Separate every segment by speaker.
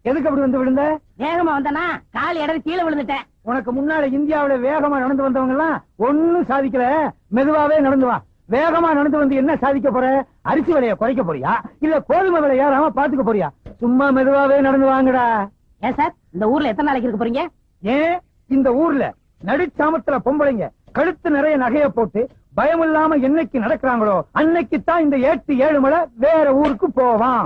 Speaker 1: எதுக்கு அப்படி வந்து விழுந்த?
Speaker 2: வேகமா வந்தனா கால் இடது கீழே விழுந்துட்டேன்.
Speaker 1: உனக்கு முன்னால இந்தியாவில வேகமா நடந்து வந்தவங்க எல்லாம் ஒன்னும் சாதிக்கல. மெதுவாவே நடந்து வா. வேகமா நடந்து வந்து என்ன சாதிக்க போற? அரிசி விலைய குறைக்க போறியா இல்ல கோதுமை விலை ஏறாம பாத்துக்க போறியா? சும்மா மெதுவாவே நடந்து வாங்கடா.
Speaker 2: ஏன் சார் இந்த ஊர்ல எத்தனை நாளைக்கு இருக்க போறீங்க?
Speaker 1: ஏன் இந்த ஊர்ல நடுச்சாமத்துல பொம்பளைங்க கழுத்து நிறைய நகைய போட்டு பயம் இல்லாம என்னைக்கு நடக்கிறாங்களோ அன்னைக்குத்தான் இந்த 8-7 மலை வேற ஊருக்கு போவான்.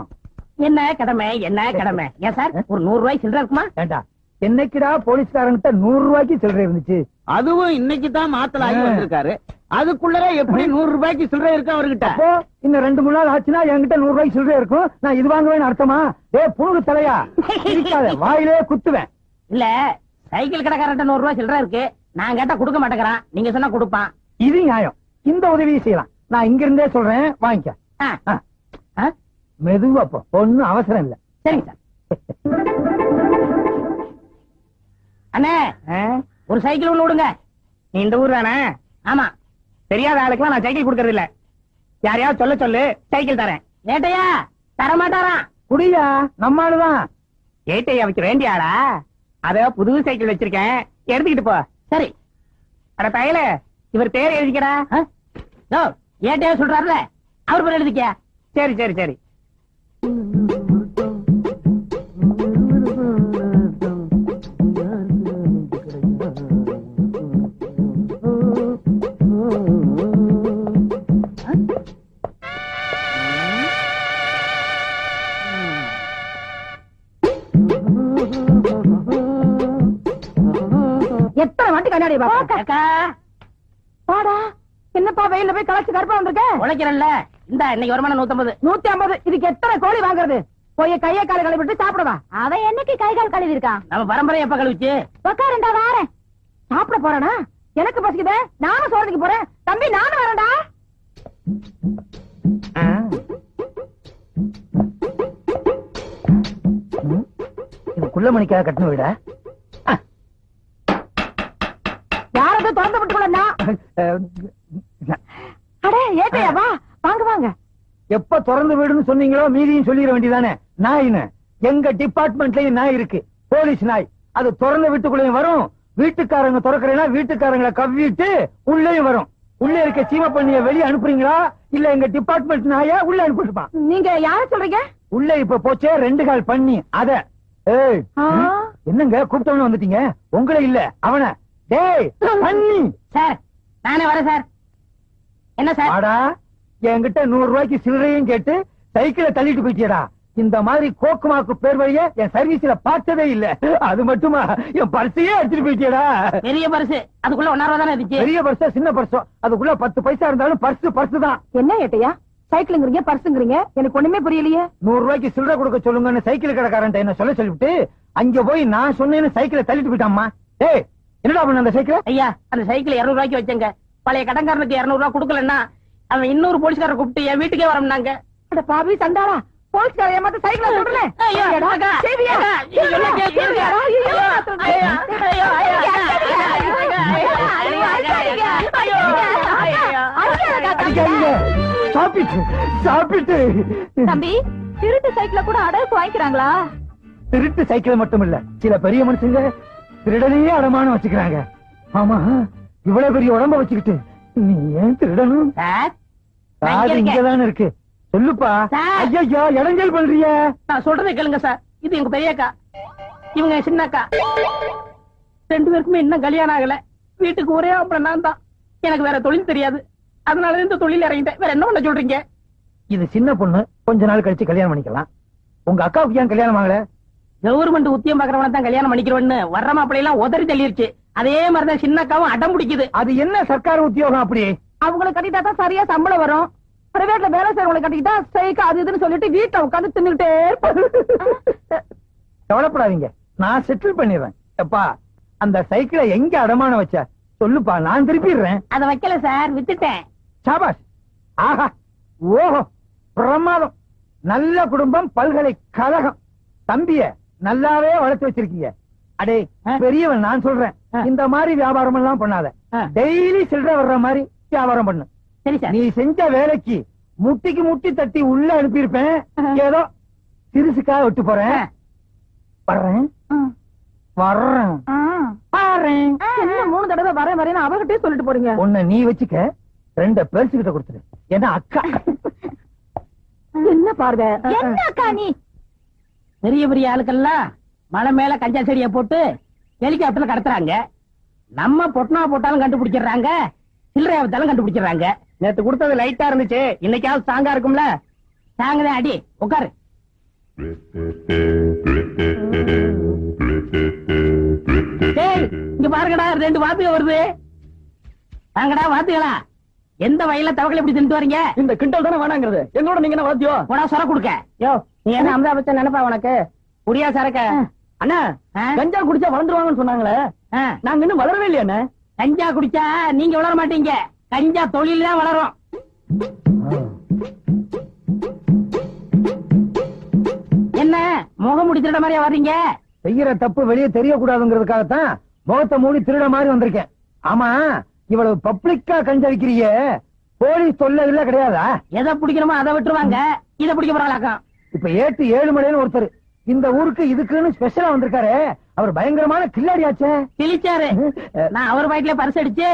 Speaker 2: என்ன கடமை என்ன கடமை? ஏன் சார் ஒரு 100 ரூபாய் சில்லறை இருக்குமா?
Speaker 1: ஏண்டா என்னைக்குடா போலீஸ்காரங்கிட்ட 100 ரூபாய்க்கு சில்லறை இருந்துச்சு?
Speaker 3: அதுவும் இன்னைக்கு தான் மாத்தல ஆகி வந்திருக்காரு. அதுக்குள்ளே எப்படி 100 ரூபாய்க்கு சில்லறை இருக்கு அவர்கிட்ட?
Speaker 1: அப்போ இன்னும் 2-3 நாள் ஆச்சுன்னா என்கிட்ட 100 ரூபாய்க்கு சில்லறை இருக்கும். நான் இது வாங்குவேன்னு அர்த்தமா? புழுகு தலையா இருக்காத, வாயிலே குத்துவேன்.
Speaker 2: இல்ல சைக்கிள் கடைக்காரன் 100 ரூபாய் சில்லறை இருக்கு, நான் கேட்டா கொடுக்க மாட்டேங்கிறான், நீங்க சொன்னா கொடுப்பான்.
Speaker 1: இது நியாயம். இந்த உதவியை செய்யலாம். நான் இங்க இருந்தே சொல்றேன், வாங்கிக்க. மெதுவா போ, ஒண்ணும் அவசரம் இல்ல.
Speaker 2: சரிங்க சார். அண்ணே ஒரு சைக்கிள் ஒண்ணு விடுங்க.
Speaker 3: நீ இந்த ஊர் தானே?
Speaker 2: ஆமா.
Speaker 3: தெரியாத ஆளுக்கெல்லாம் நான் சைக்கிள் கொடுக்கறது இல்ல. யாரையாவது சொல்ல சொல்லு, சைக்கிள் தரேன்.
Speaker 2: ஏட்டையா தரமாட்டாராம்.
Speaker 1: குடியா, நம்ம ஆளுதான்.
Speaker 3: ஏட்டையாவுக்கு வேண்டிய ஆளா? அத புது சைக்கிள் வச்சிருக்கேன், எடுத்துக்கிட்டு போ.
Speaker 2: சரி.
Speaker 3: அட பயல, இவர் பேர் எழுதிக்கடா.
Speaker 2: ஏட்டையா சொல்றாருல அவர் பேர் எழுதிக்க.
Speaker 3: சரி சரி சரி.
Speaker 2: எத்தனை வாட்டி கண்ணாடி பாடா? என்னப்பா வெயில போய் களைச்சு கருப்பா வந்திருக்க? உழைக்கிறல்ல. இந்த இன்னைக்கு வருமானம் 150. 150. இதுக்கு எத்தனை கோழி வாங்குறது? போய் கையை கால கழுவிட்டு சாப்பிடவா?
Speaker 4: அவன் என்னைக்கு கை கால் கழுவி இருக்கான்?
Speaker 2: நம்ம பரம்பரை எப்ப கழுவிச்சு?
Speaker 4: உட்காருண்டா வாரேன்.
Speaker 2: சாப்பிட போறானா? எனக்கு பசிக்குதே, நானும் சோறதுக்கு போறேன். தம்பி நானும் வரேன்டா.
Speaker 1: இது குள்ள மணிக்காக கட்டண விட
Speaker 2: யாரது திறந்து விட்டுக்கலன்னா? அடே ஏட்டையா வா, வாங்க வாங்க.
Speaker 1: எப்ப திறந்து வீடுன்னு சொன்னீங்களோ மீதியும் சொல்லிட வேண்டியதானே. நாயின்னு எங்க டிபார்ட்மெண்ட்லயும் நாய் இருக்கு, போலீஸ் நாய். அது திறந்த வீட்டுக்குள்ளேயும் வரும், வீட்டுக்காரங்க திறக்கிறேன்னா வீட்டுக்காரங்களை கவ்விட்டு உள்ளேயும் வரும். உள்ள இருக்க சீம பண்ணிய வெளியே அனுப்புறீங்களா இல்ல எங்க டிபார்ட்மெண்ட் நாயா உள்ள அனுப்பிட்டுப்பான்?
Speaker 2: நீங்க யார சொல்றீங்க?
Speaker 1: உள்ள இப்ப போச்சே 2 கால் பண்ணி அத. என்னங்க கூப்பிட்டவன வந்துட்டீங்க? உங்களை இல்ல அவன. டேய் பண்ணி.
Speaker 2: சார் நானே வரேன் சார். என்ன சார்?
Speaker 1: ஆடா என்கிட்ட 100 ரூபாய்க்கு சில்லறையும் கேட்டு சைக்கிளை தள்ளிட்டு போயிட்டியடா. இந்த மாதிரி கோக்குமாக்கு பேர் வழிய என் சர்வீஸ்ல பார்த்ததே இல்ல. அது மட்டுமா என் பர்சையே எடுத்துட்டு போயிட்டியடா.
Speaker 2: பெரிய பர்ஸ், அதுக்குள்ள 1 ரூபா தானே இருந்துச்சு.
Speaker 1: பெரிய பர்ஸா சின்ன பர்ஸோ, அதுக்குள்ள 10 பைசா இருந்தாலும் பர்ஸ் தான்.
Speaker 2: என்ன ஏட்டையா சைக்கிள்ங்கிறீங்க பர்ஸுங்கிறீங்க, எனக்கு ஒண்ணுமே புரியலையே.
Speaker 1: 100 ரூபாய்க்கு சில்லறை கொடுக்க சொல்லுங்கன்னு சைக்கிள் கடைக்காரன் என்ன சொல்லிவிட்டு அங்க போய் நான் சொன்னேன்னு சைக்கிளை தள்ளிட்டு போயிட்டாமா. ஏய் என்னடா பண்ண அந்த சைக்கிள்?
Speaker 2: ஐயா அந்த சைக்கிள் 200 ரூபாய்க்கு வச்சங்க. பழைய கடன்காரனுக்கு 200 ரூபாய் கொடுக்கலன்னா அவன் இன்னொரு போலீஸ்காரரை கூப்பிட்டு என் வீட்டுக்கே வரம்னாங்க. அட பாவி சண்டாளா, போலீஸ்கார ஏமாத்த சைக்கிளை சொல்றே.
Speaker 1: சாப்பிட்டு
Speaker 4: தம்பி திருட்டு சைக்கிள கூட அடகு வாங்கிக்கிறாங்களா?
Speaker 1: திருட்டு சைக்கிள் மட்டும் இல்ல, சில பெரிய மனுஷங்க திருடனையே அடமானம் வச்சுக்கிறாங்க. ஆமா, இவ்வளவு பெரிய உடம்ப வச்சுக்கிட்டு நீ ஏன் திருடணும்? காது இங்கதானே இருக்கு, சொல்லுப்பா. ஐயா இடைஞ்சல் பண்றிய?
Speaker 2: நான் சொல்றதை கேளுங்க சார். இது எங்க பெரியக்கா, இவங்க சின்னக்கா. 2 பேருக்குமே இன்னும் கல்யாணம் ஆகல. வீட்டுக்கு ஒரே அப்புறம் நான் தான். எனக்கு வேற தொழில் தெரியாது, அதனால இந்த தொழில் இறங்கிட்டேன். வேற என்ன பண்ண சொல்றீங்க?
Speaker 1: இது சின்ன பொண்ணு, கொஞ்ச நாள் கழிச்சு கல்யாணம் பண்ணிக்கலாம். உங்க அக்காவுக்கு ஏன் கல்யாணம் ஆகல?
Speaker 2: கவர்மெண்ட் உத்தியம் பாக்குறவன தான் கல்யாணம் பண்ணிக்கிறவன்னு வர்ற மாப்பிள்ளை எல்லாம் உதறி தள்ளிருச்சு. அதே மாதிரிதான் சின்னக்காவும் அடம் பிடிக்குது.
Speaker 1: அது என்ன சர்க்கார் உத்தியோகம் அப்படி?
Speaker 2: அவங்களை கட்டிட்டா தான் சரியா சம்பளம் வரும். பிரைவேட்ல வேலை செய்யறவங்களை கட்டிக்கிட்டா ஸ்ட்ரைக் அது இதுன்னு சொல்லிட்டு வீட்டுல உட்காந்து தின்னுட்டே இருப்பாரு.
Speaker 1: கவலைப்படாதீங்க, நான் செட்டில் பண்ணிடுறேன். அப்பா அந்த சைக்கிளை எங்க அடமானம் வச்ச சொல்லுப்பா, நான் திருப்பிடுறேன்.
Speaker 2: அத வைக்கல சார், வித்துட்டேன்.
Speaker 1: சாபாஷ். ஆஹா, ஓஹோ, பிரமாதம். நல்ல குடும்பம், பல்கலைக்கழகம். தம்பிய நல்லாவே வளர்த்து வச்சிருக்கீங்க. அடே பெரியவன் நான் சொல்றேன், இந்த மாதிரி வியாபாரம் எல்லாம் பண்ணாத. டெய்லி சில்லறை வர்ற மாதிரி வியாபாரம் பண்ணு.
Speaker 2: சரி சார்.
Speaker 1: நீ செஞ்ச வேலைக்கு முட்டிக்கு முட்டி தட்டி உள்ள அனுப்பியிருப்பேன். ஏதோ சிறுசுக்காக விட்டு போறேன். வர்றேன் வர்றேன் வர்றேன்.
Speaker 2: என்ன 3 தடவை வரேன் வரேன்னு அவர்கிட்டயே சொல்லிட்டு போறீங்க?
Speaker 1: உன்னை நீ வச்சுக்க, 2 பெருசு கிட்ட கொடுத்துரு. ஏன்னா அக்கா.
Speaker 2: என்ன பாருங்க,
Speaker 4: என்ன அக்கா நீ?
Speaker 2: பெரிய பெரிய ஆளுக்கெல்லாம் மலை மேல கஞ்சா செடியை போட்டு ஹெலிகாப்டர்ல கடத்துறாங்க. நம்ம பொட்டனா போட்டாலும் கண்டுபிடிச்சிடுறாங்க, சில்லறையா வித்தாலும் கண்டுபிடிச்சிடுறாங்க. நேத்து கொடுத்தது லைட்டா இருந்துச்சு, இன்னைக்காவது ஸ்ட்ராங்கா இருக்கும்ல. ஸ்ட்ராங்கதான். அடி உட்காரு. இங்க பாருங்கடா, 2 வாத்துக வருது. வாங்கடா வாத்துகளா. எந்த வயல தவக்கலை இப்படி தின்ட்டு வரீங்க?
Speaker 3: இந்த கிண்டல் தானே வேணாங்கிறது. என்னோட நீங்க என்ன வாத்தியோ?
Speaker 2: போடா சொர கொடுக்க. யோ நீ என்ன அமிதா பச்சன் நினைப்பா உனக்கு? புரியா சரக்க?
Speaker 3: அண்ணா கஞ்சா குடிச்சா வளர்ந்துருவாங்கன்னு சொன்னாங்களே, நாங்க இன்னும் வளரவே இல்லையா அண்ணா?
Speaker 2: கஞ்சா குடிச்சா நீங்க வளர மாட்டீங்க, கஞ்சா தொழில் தான் வளரும். என்ன முகம் முடி திருட மாதிரியா வர்றீங்க?
Speaker 1: செய்யற தப்பு வெளியே தெரியக்கூடாதுங்கிறதுக்காகத்தான் முகத்தை மூடி திருட மாதிரி வந்திருக்கேன். ஆமா, இவ்வளவு பப்ளிக்கா கஞ்சா விக்கிறீங்க, போலீஸ் தொல்லை இல்ல கிடையாதா?
Speaker 2: எதை பிடிக்கணுமோ அதை விட்டுருவாங்க, இதை பிடிக்க போறாங்களாக்கம்.
Speaker 1: இப்ப ஏட்டு 7 மணின்னு ஒருத்தர் இந்த ஊருக்கு இதுக்குன்னு ஸ்பெஷலா வந்திருக்காரு. அவர் பயங்கரமான கில்லாடியாச்சே.
Speaker 2: கிழிச்சாரு. நான் அவர் பைக்ல பரிசு அடிச்சு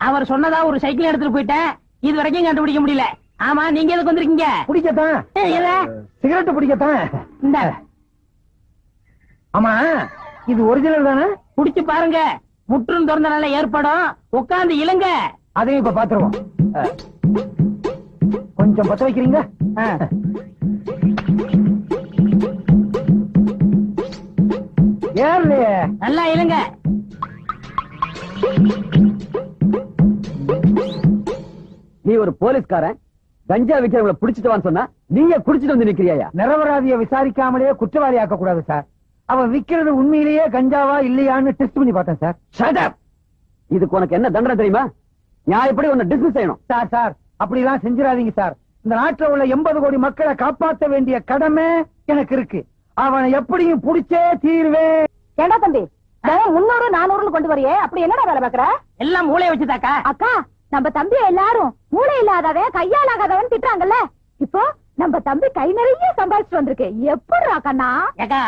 Speaker 2: அவர் சொன்னதா ஒரு சைக்கிள் எடுத்துட்டு போயிட்டேன். இது வரைக்கும் கண்டுபிடிக்க முடியல. ஆமா, நீங்க எதுக்கு வந்திருக்கீங்க?
Speaker 1: பிடிக்கத்தான். சிகரெட் பிடிக்கத்தான்.
Speaker 2: இந்த
Speaker 1: ஆமா, இது ஒரிஜினல் தானே?
Speaker 2: குடிச்சு பாருங்க, முற்றும் திறந்த நல்ல ஏற்படும். உட்கார்ந்து இழுங்க.
Speaker 1: அதையும் இப்ப பாத்துருவோம். கொஞ்சம் பத்த வைக்கிறீங்க? ஏர்லையே
Speaker 2: நல்லா இழுங்க.
Speaker 3: நீ ஒரு போலீஸ்காரன், கஞ்சா விக்கிறவங்களை பிடிச்சிட்டு வான்னு சொன்னா நீங்க குடிச்சிட்டு வந்து நிக்கிறியா?
Speaker 1: நிரபராதியை விசாரிக்காமலே குற்றவாளி ஆக்க கூடாது சார். அவன் விக்கிறது உண்மையிலேயே கஞ்சாவா இல்லையான்னு டெஸ்ட் பண்ணி பார்த்தேன் சார்.
Speaker 3: Shut up! இதுக்கு உனக்கு என்ன தண்டனை தெரியுமா? நியாயப்படி உன்னை டிஸ்மிஸ் செய்யணும்.
Speaker 1: சார் அப்படிலாம் செஞ்சிடாதீங்க சார். இந்த நாட்டுல உள்ள 80 கோடி மக்களை காப்பாற்ற வேண்டிய கடமை எனக்கு இருக்கு. அவனை எப்படியும் புடிச்சே தீர்வேன்.
Speaker 4: ஏண்டா தம்பி 300 400 கொண்டு வரையே, அப்படி என்னடா வேலை பாக்குற?
Speaker 2: எல்லாம் மூளைய வச்சுதாக்கா.
Speaker 4: அக்கா, நம்ம தம்பி எல்லாரும் மூளை இல்லாதவன் கையால் ஆகாதவன் திட்டுறாங்கல்ல. இப்போ நம்ம தம்பி கை நிறைய சம்பாதிச்சு வந்திருக்கு. எப்படி கண்ணா?
Speaker 2: ஏக்கா,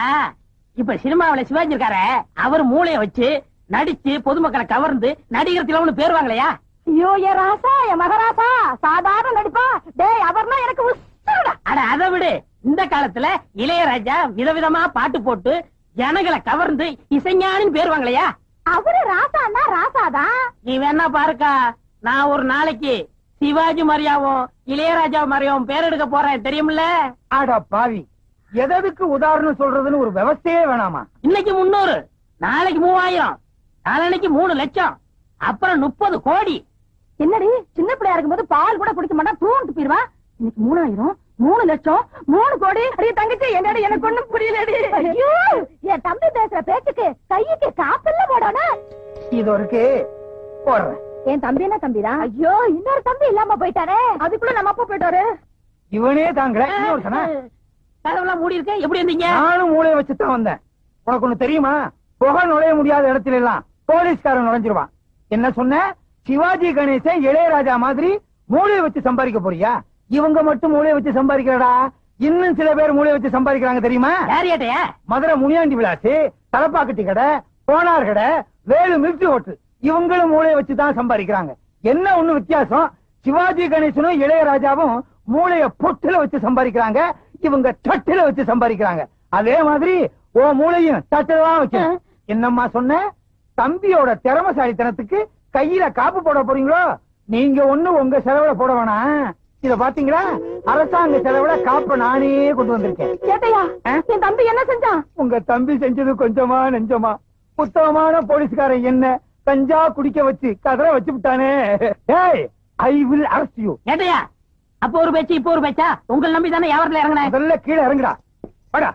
Speaker 2: இப்ப சினிமாவில சிவாஜி இருக்காரு, அவர் மூளைய வச்சு நடிச்சு பொதுமக்களை கவர்ந்து நடிகர் திலகம்னு பேர் வாங்கலையா?
Speaker 4: ஐயோ என் ராசா, என் மகராசா, சாதாரண நடிப்பா. டேய், அவர்னா எனக்கு உசுருடா.
Speaker 2: அட அதை விடு. இந்த காலத்துல இளையராஜா விதவிதமா பாட்டு போட்டு ஜனங்களை கவர்ந்து இசைஞானின்னு பேர் வாங்கலையா?
Speaker 4: அவரு ராசான்னா ராசாதான்.
Speaker 2: நீ வேணா பாருக்கா, நான் ஒரு நாளைக்கு சிவாஜி மாதிரியாவும் இளையராஜா மாதிரியாவும் பேர் எடுக்க போறேன், தெரியுமில்ல?
Speaker 1: ஆடா பாவி, எதற்கு உதாரணம் சொல்றதுன்னு ஒரு விவசாயே வேணாமா?
Speaker 2: இன்னைக்கு 300, நாளைக்கு 3000, நாளைக்கு 3 லட்சம், அப்புறம் 30 கோடி.
Speaker 4: என்னடி சின்ன பிள்ளையா இருக்கும்போது பால் கூட குடிக்க மாட்டான், தூண்டு போயிருவா. இன்னைக்கு 3000, 3 லட்சம், 3 கோடி. அடியே தங்கச்சி, என்னடி எனக்கு ஒண்ணும் புரியலடி. ஐயோ, என் தம்பி பேசுற பேச்சுக்கு கைக்கு காப்பல்ல போடணும்.
Speaker 1: இது இருக்கு போடுறேன்.
Speaker 4: என் தம்பி என்ன தம்பிதான்? ஐயோ, இன்னொரு தம்பி இல்லாம போயிட்டாரே. அதுக்குள்ள நம்ம அப்பா போயிட்டாரு.
Speaker 1: இவனே தாங்கல.
Speaker 2: கதவுலாம் மூடி இருக்க, எப்படி இருந்தீங்க?
Speaker 1: நானும் மூளைய வச்சுதான் வந்தேன். உனக்கு ஒண்ணு தெரியுமா? புகை நுழைய முடியாத இடத்துல எல்லாம் போலீஸ்காரன் நுழைஞ்சிருவான். என்ன சொன்ன? சிவாஜி கணேசன் இளையராஜா மாதிரி மூளைய வச்சு சம்பாதிக்க போறியா? இவங்க மட்டும் மூளைய வச்சு சம்பாதிக்கிறடா, இன்னும் சில பேர் மூளைய வச்சு சம்பாதிக்கிறாங்க தெரியுமா?
Speaker 2: யாரியாட்டையா?
Speaker 1: மதுரை முனியாண்டி விலாசு, தலப்பாக்கட்டி கடை, போனார் கடை, வேலு மில்ட்ரி ஹோட்டல், இவங்களும் மூளைய வச்சுதான் சம்பாதிக்கிறாங்க. என்ன ஒண்ணு வித்தியாசம்? சிவாஜி கணேசனும் இளையராஜாவும் மூளைய பொட்டுல வச்சு சம்பாதிக்கிறாங்க, இவங்க தட்டுல வச்சு சம்பாதிக்கிறாங்க. அதே மாதிரி ஓ மூளையும் தட்டுல தான் வச்சு. என்னம்மா சொன்ன? தம்பியோட திறமசாலித்தனத்துக்கு கையில காப்பு போட போறீங்களோ? நீங்க ஒண்ணு உங்க செலவுல போட வேணாம். இத பாத்தீங்களா, அரசாங்க செலவுல காப்ப நானே கொண்டு வந்திருக்கேன்.
Speaker 4: கேட்டையா, என் தம்பி என்ன செஞ்சான்?
Speaker 1: உங்க தம்பி செஞ்சது கொஞ்சமா நெஞ்சமா? உத்தமமான போலீஸ்காரன் என்ன கஞ்சா குடிக்க வச்சு கதற வச்சு விட்டானே. ஏய், ஐ வில் அரெஸ்ட் யூ.
Speaker 2: கேட்டையா, அப்ப ஒரு பேச்சு இப்ப ஒரு பேச்சா? உங்களை நம்பி தானே வியாபாரத்துல இறங்கினேன்.
Speaker 1: முதல்ல கீழே இறங்குடா. வாடா.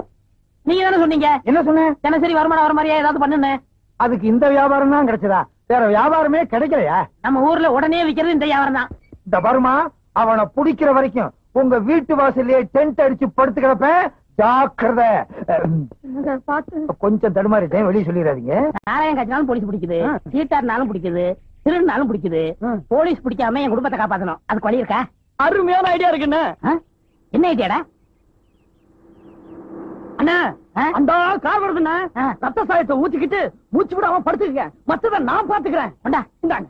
Speaker 2: நீங்க தானே சொன்னீங்க
Speaker 1: என்ன சொன்ன?
Speaker 2: தினசரி வருமானம் வர மாதிரியா ஏதாவது பண்ணுன்னு.
Speaker 1: அதுக்கு இந்த வியாபாரம் தான் கிடைச்சதா? வேற வியாபாரமே கிடைக்கலையா?
Speaker 2: நம்ம ஊர்ல உடனே விக்கிறது இந்த வியாபாரம் தான்.
Speaker 1: இந்த வருமா, அவனை புடிக்கிற வரைக்கும் உங்க வீட்டு வாசல்லே டென்ட் அடிச்சு படுத்து கிடப்பேன். ஜாக்கிரதை.
Speaker 4: பாத்து
Speaker 1: கொஞ்சம் தடுமாறிட்டேன், வெளியே சொல்லிடாதீங்க.
Speaker 2: நாராயண காய்ச்சினாலும் போலீஸ் பிடிக்குது, சீட்டாருனாலும் பிடிக்குது, திருநாலும் பிடிக்குது. போலீஸ் பிடிக்காம என் குடும்பத்தை காப்பாத்தணும். அதுக்கு வழி இருக்கா?
Speaker 3: அருமையான ஐடியா இருக்குன்னு.
Speaker 2: என்ன ஐடியாடா?
Speaker 3: அண்ணா அந்த கார் வருதுண்ணா, ரத்த சாயத்தை ஊத்திக்கிட்டு மூச்சு விடாம படுத்துக்க, மத்தத நான் பாத்துக்கிறேன். இந்தாங்க.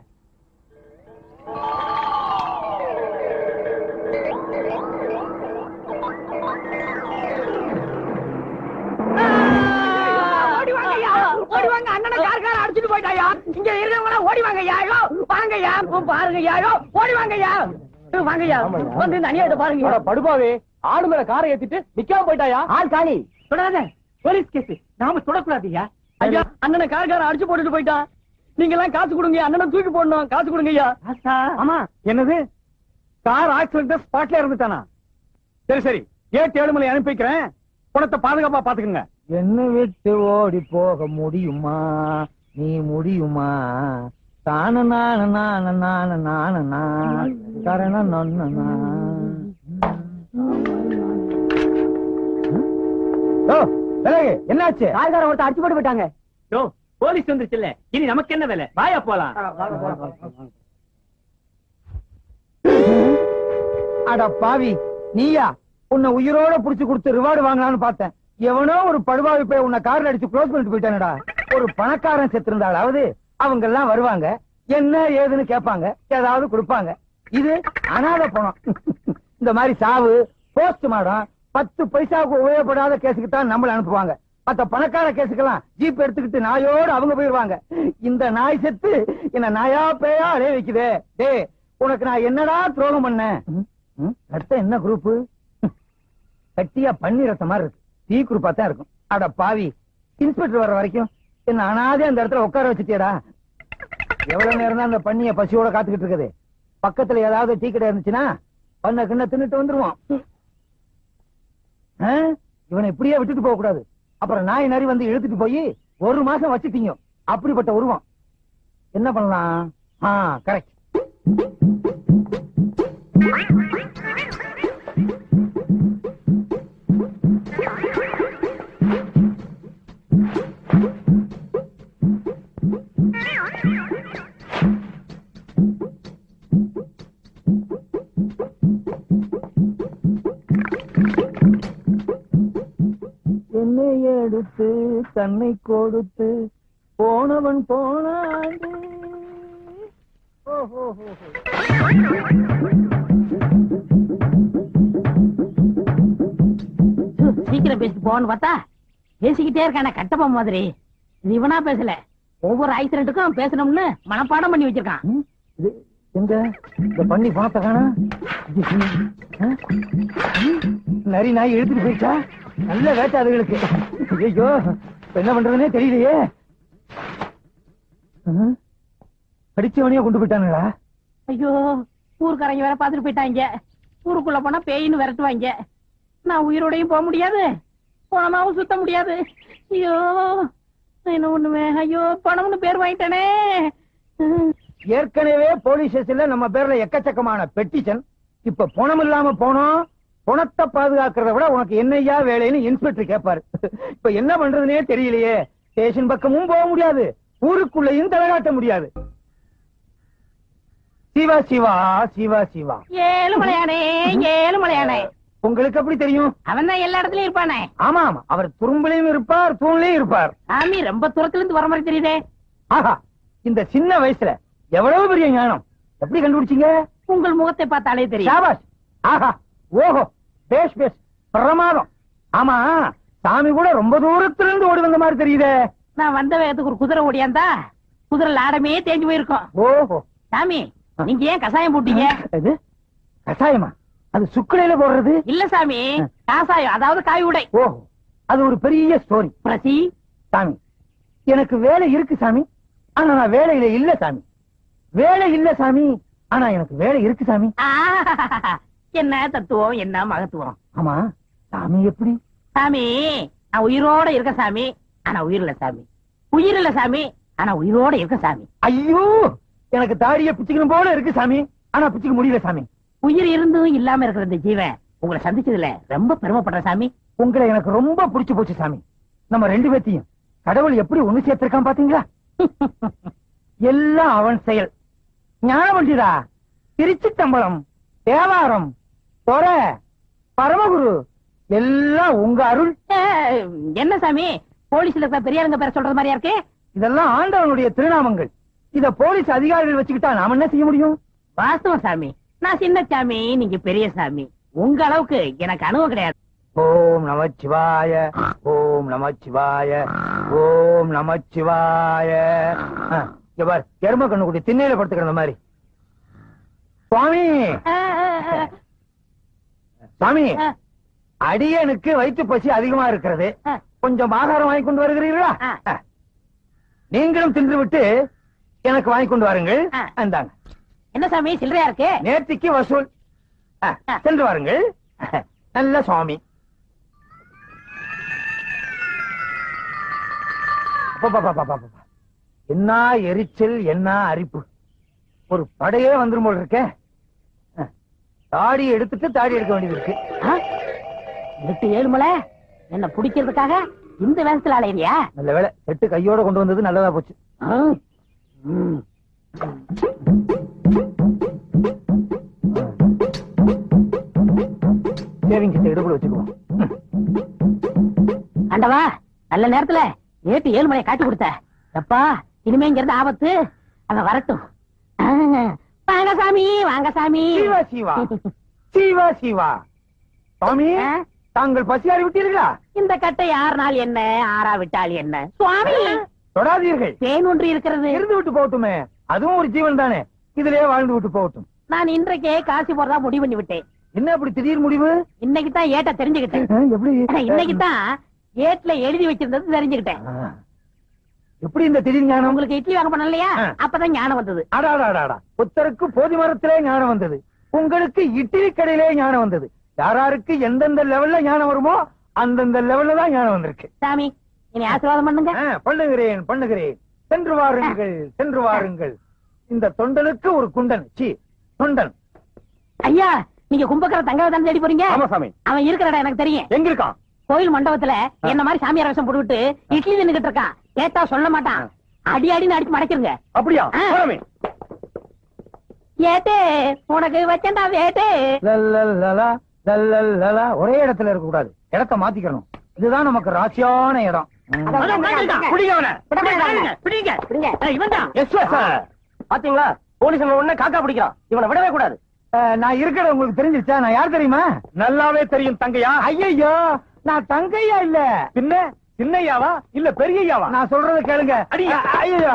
Speaker 3: ஓடிவாங்க, அண்ணனை கார் அடிச்சுட்டு போயிட்டாயா. இங்க இருக்கவங்க ஓடிவாங்கய்யா, வாங்கய்யா, பாருங்கய்யா, ஓடிவாங்கய்யா, வாங்கய்யா, வந்து இந்த அநியாயத்தை பாருங்க. படுபாவே, ஆடு மேல காரை ஏத்திட்டு நிக்காம போயிட்டாயா. ஆள் காலி. தொடாத, போலீஸ் கேஸ். நாம தொடக்கூடாதுயா. ஐயா, அண்ணனை கார்கார அடிச்சு போட்டுட்டு போயிட்டான். நீங்க எல்லாம் காசு கொடுங்க, அண்ணனை தூக்கி போடணும். காசு கொடுங்க ஐயா.
Speaker 1: ஆமா, என்னது கார் ஆக்சிடென்ட் ஸ்பாட்ல இருந்துட்டானா? சரி சரி, 7 மணி அனுப்பி வைக்கிறேன். பணத்தை பாதுகாப்பா பாத்துக்கங்க. என்ன விட்டு ஓடி போக முடியுமா? நீ முடியுமா? தான நான நான நான நான கரண நொன்னா. என்னாச்சு?
Speaker 3: கார்கார ஒருத்த அடிச்சு போட்டு போயிட்டாங்க. போலீஸ் வந்துருச்சுல்ல, இனி நமக்கு என்ன வேலை? வாயா போலாம்.
Speaker 1: அட பாவி, நீயா? உன்னை உயிரோட புடிச்சு கொடுத்து ரிவார்டு வாங்கலாம்னு பார்த்தேன். எவனோ ஒரு படுபாவி போய் உன்னை கார்ல அடிச்சு க்ளோஸ் பண்ணிட்டு போயிட்டானடா. ஒரு பணக்காரன் செத்து இருந்தாலாவது அவங்க எல்லாம் வருவாங்க, என்ன ஏதுன்னு கேட்பாங்க, ஏதாவது கொடுப்பாங்க. இது அனாதை பணம். இந்த மாதிரி சாவு, போஸ்ட் மார்டம், 10 பைசாவுக்கு உபயோகப்படாத கேஸுக்கு தான் நம்மள அனுப்புவாங்க. மத்த பணக்கார கேஸுக்கெல்லாம் ஜீப் எடுத்துக்கிட்டு நாயோடு அவங்க போயிருவாங்க. இந்த நாய் செத்து என்ன நாயா பேயா அடைய வைக்குதே. டே, உனக்கு நான் என்னடா துரோகம் பண்ணேன்? ரத்தம் என்ன குரூப்? கட்டியா பண்ணி ரத்த மாதிரி இருக்கு. டி குரூப்பா தான் இருக்கும். அட பாவி, இன்ஸ்பெக்டர் வர்ற வரைக்கும் என்ன அனாதே அந்த இடத்துல உட்கார வச்சுட்டியடா. எவ்வளவு நேரம் தான் அந்த பண்ணிய பசியோட காத்துக்கிட்டு இருக்குது. பக்கத்துல ஏதாவது டீ கடை இருந்துச்சுன்னா பண்ண கிண்ண தின்னுட்டு வந்துருவான். இவனை இப்படியே விட்டுட்டு போக கூடாது. அப்புறம் நாய் நரி வந்து இழுத்துட்டு போய் 1 மாசம் வச்சுட்டீங்க. அப்படிப்பட்ட உருவம். என்ன பண்ணலாம்? கரெக்ட். என்னை எடுத்து தன்னை கொடுத்து போனவன் போனாண்டு.
Speaker 2: சீக்கிரம் பேசிட்டு போன்னு பார்த்தா பேசிக்கிட்டே இருக்கான கட்டப்பா மாதிரி. இது இவனா பேசல, ஒவ்வொரு ஆக்சிடென்ட்டுக்கும் பேசணும்னு மனப்பாடம் பண்ணி வச்சிருக்கான்.
Speaker 1: எங்க இந்த பண்ணி பணத்தை காணா? நரி நாய் இழுத்துட்டு போயிடுச்சா? நல்ல வேட்டை அதுகளுக்கு. ஐயோ, என்ன பண்றதுன்னே தெரியலையே. அடிச்சவனையே கொண்டு போயிட்டானுங்களா?
Speaker 2: ஐயோ, ஊருக்காரங்க வேற பாத்துட்டு போயிட்டாங்க. ஊருக்குள்ள போனா பேயின்னு விரட்டுவாங்க. நான் உயிரோடையும் போக முடியாது, பணமாவும் சுத்த முடியாது. ஐயோ, என்ன ஒண்ணுமே. ஐயோ, பணம்னு பேர் வாங்கிட்டானே.
Speaker 1: ஏற்கனவே போலீஸ் ஸ்டேஷன்ல நம்ம பேர்ல எக்கச்சக்கமான பெட்டிஷன். இப்ப பணம் இல்லாம போனோம். பணத்தை பாதுகாக்கிறத விட உனக்கு என்னையா வேலைன்னு இன்ஸ்பெக்டர் கேட்பாரு. இப்ப என்ன பண்றதுனே தெரியலையே. ஸ்டேஷன் பக்கமும் போக முடியாது, ஊருக்குள்ளேயும் தலைகாட்ட முடியாது. சிவா சிவா சிவா சிவா.
Speaker 2: ஏழுமலையானே, ஏழுமலையானே.
Speaker 1: உங்களுக்கு எப்படி தெரியும்?
Speaker 2: அவன் தான் எல்லா இடத்துலயும் இருப்பானே.
Speaker 1: ஆமா ஆமா, அவர் துரும்புலையும் இருப்பார், தூண்லயும் இருப்பார்.
Speaker 2: சாமி ரொம்ப தூரத்துல இருந்து வர மாதிரி தெரியுதே.
Speaker 1: ஆஹா, இந்த சின்ன வயசுல எவ்வளவு பெரிய ஞானம். எப்படி கண்டுபிடிச்சீங்க?
Speaker 2: உங்கள் முகத்தை பார்த்தாலே தெரியும்.
Speaker 1: சாபாஷ். ஆஹா, ஓஹோ, பேஷ் பேஷ், பிரமாதம். ஆமா, சாமி கூட ரொம்ப தூரத்துல இருந்து ஓடி வந்த மாதிரி தெரியுதே.
Speaker 2: நான் வந்த வேகத்துக்கு ஒரு குதிரை ஓடியாந்தா குதிரை லாடமே தேஞ்சு போயிருக்கும்.
Speaker 1: ஓஹோ.
Speaker 2: சாமி, நீங்க ஏன் கசாயம் போட்டீங்க?
Speaker 1: இது கசாயமா? அது சுக்குலையில போடுறது
Speaker 2: இல்ல சாமி, காசாயம், அதாவது காய் உடை.
Speaker 1: ஓஹோ, அது ஒரு பெரிய ஸ்டோரி.
Speaker 2: பிரசி,
Speaker 1: சாமி, எனக்கு வேலை இருக்கு சாமி, ஆனா நான் வேலையில இல்ல சாமி. வேலை இல்ல சாமி, ஆனா எனக்கு வேலை இருக்கு சாமி.
Speaker 2: என்ன தத்துவம், என்ன மகத்துவம்.
Speaker 1: ஆமா, சாமி எப்படி?
Speaker 2: சாமி, நான் உயிரோட இருக்க சாமி, ஆனா உயிர் இல்ல சாமி. உயிர் இல்ல சாமி, ஆனா உயிரோட இருக்க சாமி.
Speaker 1: ஐயோ, எனக்கு தாடிய பிச்சுக்கணும் போல இருக்கு சாமி, ஆனா பிச்சுக்க முடியல சாமி.
Speaker 2: உயிர் இருந்தும் இல்லாம இருக்கிற இந்த ஜீவன் உங்களை சந்திச்சதுல ரொம்ப பெருமைப்படுற சாமி.
Speaker 1: உங்களை எனக்கு ரொம்ப பிடிச்சு போச்சு சாமி. நம்ம 2 பேத்தையும் கடவுள் எப்படி ஒண்ணு சேர்த்திருக்கான் பாத்தீங்களா? எல்லாம் அவன் செயல். ஞானவண்டிதா, திருச்சித்தம்பலம், தேவாரம், தொர, பரமகுரு எல்லாம் உங்க அருள்.
Speaker 2: என்ன சாமி போலீஸ்ல இருக்க பெரியாருங்க பேர சொல்றது மாதிரியா இருக்கு?
Speaker 1: இதெல்லாம் ஆண்டவனுடைய திருநாமங்கள். இத போலீஸ் அதிகாரிகள் வச்சுக்கிட்டா நாம என்ன செய்ய முடியும்?
Speaker 2: வாஸ்தவம் சாமி, நான் சின்ன சாமி, நீங்க பெரிய சாமி. உங்க அளவுக்கு எனக்கு அனுபவம் கிடையாது.
Speaker 1: ஓம் நமச்சிவாய, ஓம் நமச்சிவாய, ஓம் நமச்சிவாய. இங்க பாரு, எரும கண்ணுக்குட்டி திண்ணையில படுத்துக்கிற மாதிரி. சுவாமி சுவாமி, அடியனுக்கு வயிற்று பசி அதிகமா இருக்கிறது. கொஞ்சம் ஆகாரம் வாங்கி கொண்டு வருகிறீர்களா? நீங்களும் தின்று விட்டு எனக்கு வாங்கி கொண்டு வாருங்கள். அந்தாங்க.
Speaker 2: என்ன சாமி சில்லறையா இருக்கு?
Speaker 1: நேர்த்திக்கு வசூல். சென்று வாருங்கள். நல்ல சுவாமி. என்ன எரிச்சல், என்ன அரிப்பு. ஒரு படையே வந்துரும் போல இருக்க. தாடி எடுத்துட்டு தாடி எடுக்க வேண்டியது இருக்கு.
Speaker 2: 8-7 மலை என்ன பிடிக்கிறதுக்காக இந்த வேகத்துல அலையிறியா?
Speaker 1: நல்ல வேலை, செட்டு கையோட கொண்டு வந்தது நல்லதா போச்சு. சேவிங் கிட்ட இடுப்புல வச்சுக்குவோம்.
Speaker 2: ஆண்டவா, நல்ல நேரத்துல 8-7 மலையை காட்டி கொடுத்த. எப்பா, இனிமே இங்க இருந்து ஆபத்து. அவன் வரட்டும். வாங்க சாமி, வாங்க சாமி.
Speaker 1: சிவா சிவா, சிவா சிவா. சுவாமி, தாங்கள் பசியாறி விட்டீர்களா?
Speaker 2: இந்த கட்டை 6 நாள் என்ன, 6 விட்டால் என்ன? சுவாமி
Speaker 1: தொடாதீர்கள்.
Speaker 2: தேன் ஒன்று இருக்கிறது.
Speaker 1: இருந்து விட்டு போகட்டுமே, அதுவும் ஒரு ஜீவன் தானே. இதுலயே வாழ்ந்து விட்டு போகட்டும்.
Speaker 2: நான் இன்றைக்கே காசி போறதா முடிவு பண்ணி விட்டேன்.
Speaker 1: என்ன அப்படி திடீர் முடிவு?
Speaker 2: இன்னைக்கு தான் ஏட்ட தெரிஞ்சுக்கிட்டேன்.
Speaker 1: எப்படி?
Speaker 2: இன்னைக்கு தான் ஏட்ல எழுதி வச்சிருந்தது தெரிஞ்சுக்கிட்டேன்.
Speaker 1: எப்படி இந்த திடீர் ஞானம்?
Speaker 2: உங்களுக்கு இட்லி வாங்க பண்ணலையா? அப்பதான் ஞானம் வந்தது.
Speaker 1: அடாடாடாடா, புத்தருக்கு போதி மரத்திலே ஞானம் வந்தது. உங்களுக்கு இட்லி கடையிலே ஞானம் வந்தது. யாராருக்கு எந்தெந்த லெவல்ல ஞானம் வருமோ அந்தந்த லெவல்ல தான் ஞானம் வந்திருக்கு.
Speaker 2: சாமி, இனி ஆசீர்வாதம் பண்ணுங்க.
Speaker 1: பண்ணுகிறேன் பண்ணுகிறேன். சென்று வாருங்கள், சென்று வாருங்கள். இந்த தொண்டனுக்கு ஒரு குண்டன். சி தொண்டன்.
Speaker 2: ஐயா, நீங்க கும்பகர தங்கவை தான் தேடி போறீங்க?
Speaker 1: ஆமா சாமி.
Speaker 2: அவன் இருக்கிற இடம் எனக்கு தெரியும்.
Speaker 1: எங்க இருக்கான்?
Speaker 2: கோயில் மண்டபத்துல என்ன மாதிரி சாமியார் வேஷம் போட்டுவிட்டு இட்லி தின்னுகிட்டு இருக்கான். கேட்டா சொல்ல மாட்டான். அடி அடின்னு அடிச்சு மடக்கிருங்க.
Speaker 1: அப்படியா?
Speaker 2: ஏட்டே, உனக்கு வச்சேன்டா வேட்டே.
Speaker 1: ஒரே இடத்துல இருக்க கூடாது, இடத்தை மாத்திக்கணும். இதுதான் நமக்கு ராசியான இடம்.
Speaker 3: பாத்தீங்களா, போலீஸ் உடனே காக்கா பிடிக்கிறான். இவனை விடவே கூடாது.
Speaker 1: நான் இருக்கிற உங்களுக்கு தெரிஞ்சிருச்சா? நான் யார் தெரியுமா? நல்லாவே தெரியும். தங்கையா? ஐயோ, நான் தங்கையா இல்ல. பின்ன சின்னையாவா இல்ல பெரியயாவா? நான் சொல்றத கேளுங்க. ஐயோ,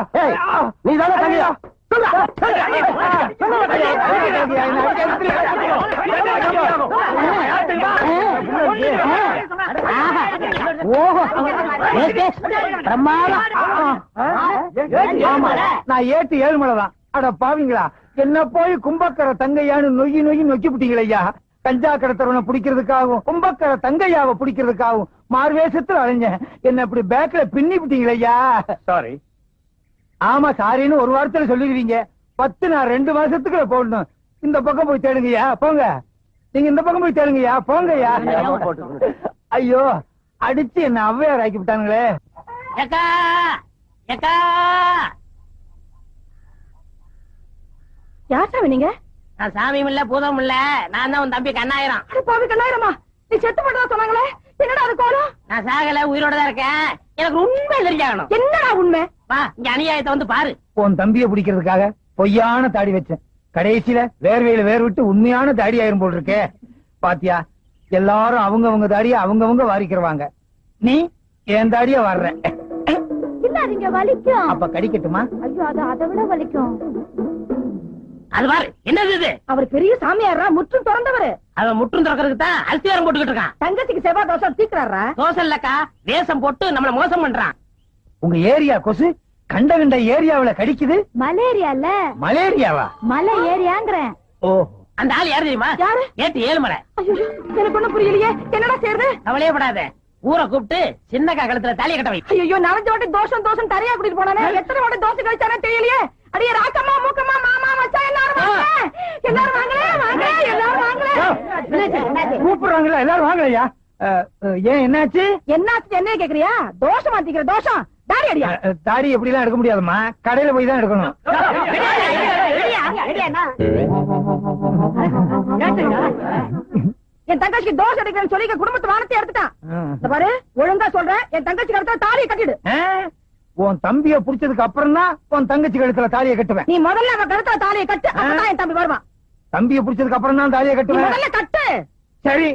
Speaker 1: நீ தானே தங்கையா? நான் ஏட்டு 7 மலை தான். அட பாவீங்களா, என்ன போய் கும்பக்கர தங்கையான்னு நொய்யி நொய்யி நொக்கி விட்டீங்களா ஐயா? கஞ்சா கடத்தவனை பிடிக்கிறதுக்காகவும் கும்பக்கர தங்கையாவை பிடிக்கிறதுக்காகவும் மார்வேஷத்துல அலைஞ்சேன். என்ன இப்படி பேக்ல பின்னி விட்டீங்களா ஐயா? சாரி. ஆமா, சாரின்னு ஒரு வாரத்துல சொல்லிடுவீங்க. 10 நான் 2 மாசத்துக்குள்ள போடணும். இந்த பக்கம் போய் தேடுங்கய்யா, போங்க. நீங்க இந்த பக்கம் போய் தேடுங்கய்யா, போங்கய்யா. ஐயோ, அடிச்சு என்ன ஔவையார் ஆக்கி விட்டானுங்களே.
Speaker 2: ஏக்கா, ஏக்கா.
Speaker 4: யார் சாமி நீங்க?
Speaker 2: நான் சாமியும் இல்ல பூதமும் இல்ல, நான் தான் உன் தம்பி கண்ணாயிரம்.
Speaker 4: பாவி கண்ணாயிரமா, நீ செத்து போட்டதா சொன்னாங்களே, என்னடா அது கோலம்?
Speaker 2: நான் சாகல, உயிரோட தான் இருக்கேன். எனக்கு உண்மை தெரிஞ்சாகணும்.
Speaker 4: என்னடா உண்மை?
Speaker 2: வா, இங்க அநியாயத்தை வந்து பாரு.
Speaker 1: உன் தம்பியை பிடிக்கிறதுக்காக பொய்யான தாடி வச்சேன். கடைசியில வேர்வையில வேர் விட்டு உண்மையான தாடி ஆயிரும் போல் இருக்கே. பாத்தியா, எல்லாரும் அவங்க தாடிய அவங்க வாரிக்கிறவாங்க. நீ என் தாடிய வர்ற.
Speaker 4: இல்ல, அதுங்க வலிக்கும்.
Speaker 1: அப்ப கடிக்கட்டுமா?
Speaker 4: ஐயோ, அது அதை விட வலிக்கும்.
Speaker 2: அது பாரு, என்னது இது?
Speaker 4: அவர் பெரிய சாமியாரா, முற்றும் திறந்தவரு.
Speaker 2: அவன் முற்றும் திறக்கிறதுக்கு தான் அல்சியாரம் போட்டுக்கிட்டு இருக்கான்.
Speaker 4: தங்கச்சிக்கு செவ்வாய் தோசை தீக்குறாரா?
Speaker 2: தோசை இல்லக்கா, வேஷம் போட்டு நம்மள மோசம் பண்றான்.
Speaker 1: உங்க ஏரியா கொசு கண்ட ஏரியாவுல கடிக்குது.
Speaker 4: மலேரியா இல்ல,
Speaker 1: மலேரியாவா?
Speaker 4: மலை ஏரியாங்கிறேன்.
Speaker 1: ஓ,
Speaker 2: அந்த ஆள் யாரு தெரியுமா?
Speaker 4: யாரு?
Speaker 2: ஏட்டு 7 மலை.
Speaker 4: ஐயோ, எனக்கு ஒண்ணும் புரியலையே, என்னடா செய்யறது?
Speaker 2: கவலையே படாத, ஊரை கூப்பிட்டு சின்னக்கா கழுத்துல தாலிய கட்ட வை.
Speaker 4: ஐயோ, 4 வாட்டி தோசம் தரையா கூட்டிட்டு போனானே, எத்தனை வாட்டி தோசை கழிச்சானே தெரியலையே. அடியே ராக்கம்மா, மூக்கம்மா, மாமா, மச்சான், எல்லாரும் வாங்க, எல்லாரும் வாங்களே, வாங்க, எல்லாரும் வாங்களே.
Speaker 1: கூப்பிடுறாங்களா? எல்லாரும் வாங்கலையா? ஏன் என்னாச்சு?
Speaker 4: என்னாச்சு என்ன கேக்குறியா? தோஷம் மாத்திக்கிற தோஷம். தாடி அடியா?
Speaker 1: தாடி எப்படி எல்லாம் எடுக்க முடியாதுமா, கடையில போய் தான் எடுக்கணும்.
Speaker 4: என் தங்கச்சிக்கு தோசை அடிக்கிறேன்னு சொல்லி குடும்பத்து வானத்தை எடுத்துட்டான். இந்த பாரு, ஒழுங்கா சொல்றேன், என் தங்கச்சி கழுத்துல தாலியை கட்டிடு.
Speaker 1: உன் தம்பிய புடிச்சதுக்கு அப்புறம் தான் உன் தங்கச்சி கழுத்துல தாலியை கட்டுவேன்.
Speaker 4: நீ முதல்ல அவன் கழுத்துல தாலியை கட்டு, அப்பதான் என் தம்பி வருவான்.
Speaker 1: தம்பிய புடிச்சதுக்கு அப்புறம் தான் தாலியை கட்டுவேன்.
Speaker 4: முதல்ல கட்டு.
Speaker 1: சரி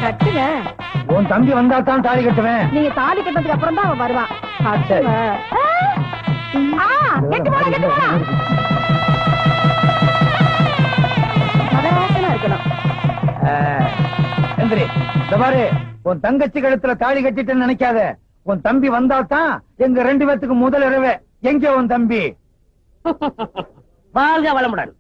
Speaker 4: கட்டுங்க.
Speaker 1: உன் தம்பி வந்தா தான் தாலி கட்டுவேன்.
Speaker 4: நீங்க தாலி கட்டதுக்கு அப்புறம் தான் அவன் வருவான். கெட்டு போடா, கெட்டு போடா.
Speaker 1: எந்திரி. இந்த பாரு, உன் தங்கச்சி கழுத்துல தாலி கட்டிட்டேன்னு நினைக்காத. உன் தம்பி வந்தா தான் எங்க 2 பேத்துக்கு முதல் இரவே. எங்க உன் தம்பி?
Speaker 2: வாழ்க வளமுடன்.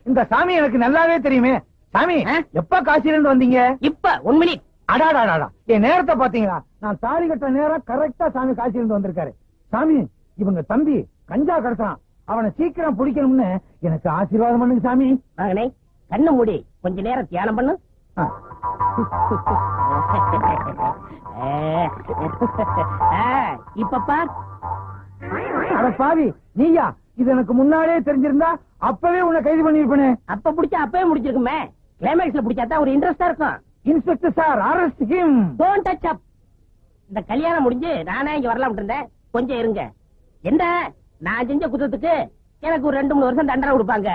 Speaker 1: இந்த சாமி எனக்கு நல்லாவே தெரியுமே. சாமி, எப்ப காசில இருந்து வந்தீங்க?
Speaker 2: இப்ப 1 மினிட்.
Speaker 1: அடாடாடா, என் நேரத்தை பாத்தீங்களா? நான் தாலி கட்ட நேரம் கரெக்டா சாமி காசில இருந்து வந்திருக்காரு. சாமி, இவங்க தம்பி கஞ்சா கடத்துறான், அவனை சீக்கிரம் பிடிக்கணும்னு எனக்கு ஆசீர்வாதம் பண்ணுங்க சாமி.
Speaker 2: மகனே, கண்ணு மூடி கொஞ்ச நேரம் தியானம் பண்ணு. இப்ப பார்.
Speaker 1: அட பாவி, நீயா? இது எனக்கு முன்னாலே தெரிஞ்சிருந்தா அப்பவே உன்னை கைது பண்ணிருப்பேனே.
Speaker 2: அப்ப பிடிச்சா அப்பவே முடிச்சிருக்குமே. கிளைமேக்ஸ்ல பிடிச்சாதான் ஒரு இன்ட்ரெஸ்டா இருக்கும்.
Speaker 1: Inspector sir, arrest him.
Speaker 2: Don't touch up. இந்த கல்யாணம் முடிஞ்சு நானே இங்க வரலாம் இருந்தேன். கொஞ்சம் இருங்க. என்ன, நான் செஞ்ச குற்றத்துக்கு எனக்கு ஒரு 2-3 வருஷம் தண்டனை கொடுப்பாங்க.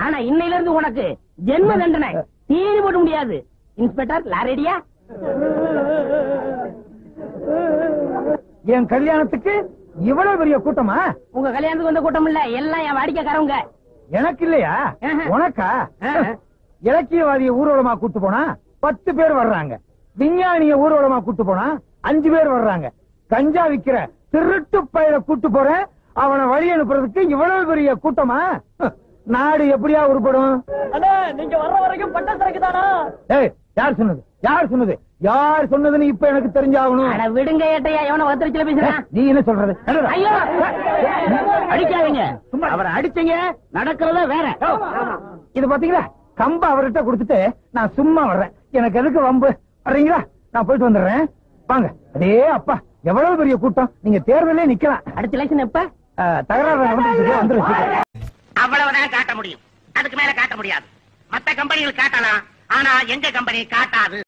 Speaker 2: ஆனா இன்னையில இருந்து உனக்கு ஜென்ம தண்டனை. தீனி போட முடியாது. இன்ஸ்பெக்டர் லாரேடியா?
Speaker 1: என் கல்யாணத்துக்கு இவ்வளவு பெரிய கூட்டமா?
Speaker 2: உங்க கல்யாணத்துக்கு வந்த கூட்டம் இல்ல, எல்லாம் என் வாடிக்கைக்காரங்க.
Speaker 1: எனக்கு இல்லையா? உனக்கா? இலக்கியவாதிய ஊர்வலமா கூட்டு போனா 10 பேர் வர்றாங்க. விஞ்ஞானிய ஊர்வலமா கூட்டு போனா 5 பேர் வர்றாங்க. கஞ்சா விக்கிற திருட்டு பயிர கூட்டு போறேன், அவனை வழி அனுப்புறதுக்கு இவ்வளவு பெரிய கூட்டமா? நாடு எப்படியா உருப்படும்?
Speaker 3: நீங்க வர்ற வரைக்கும் பட்ட சரக்கு தானா?
Speaker 1: யார் சொன்னது? யார் சொன்னது? யார் சொன்னதுன்னு இப்ப எனக்கு தெரிஞ்சாகணும்.
Speaker 2: அட விடுங்க ஏட்டையா, எவன வத்திரிச்சல பேசுறான்?
Speaker 1: நீ என்ன சொல்றது?
Speaker 2: ஐயோ, அடிக்காதீங்க. அவரை அடிச்சீங்க, நடக்கிறத வேற.
Speaker 1: இது பாத்தீங்களா, கம்ப அவர்கிட்ட கொடுத்துட்டு நான் சும்மா வர்றேன். எனக்கு எதுக்கு வம்பு? வர்றீங்களா? நான் போயிட்டு வந்துடுறேன். வாங்க. அடே அப்பா, எவ்வளவு பெரிய கூட்டம். நீங்க தேர்தலே நிக்கலாம்.
Speaker 2: அடுத்த எலெக்ஷன் எப்ப?
Speaker 1: தகராறு வந்துருச்சு.
Speaker 5: அவ்வளவுதான் காட்ட முடியும், அதுக்கு மேல காட்ட முடியாது. மத்த கம்பெனிகள் காட்டலாம், ஆனா எங்க கம்பெனி காட்டாது.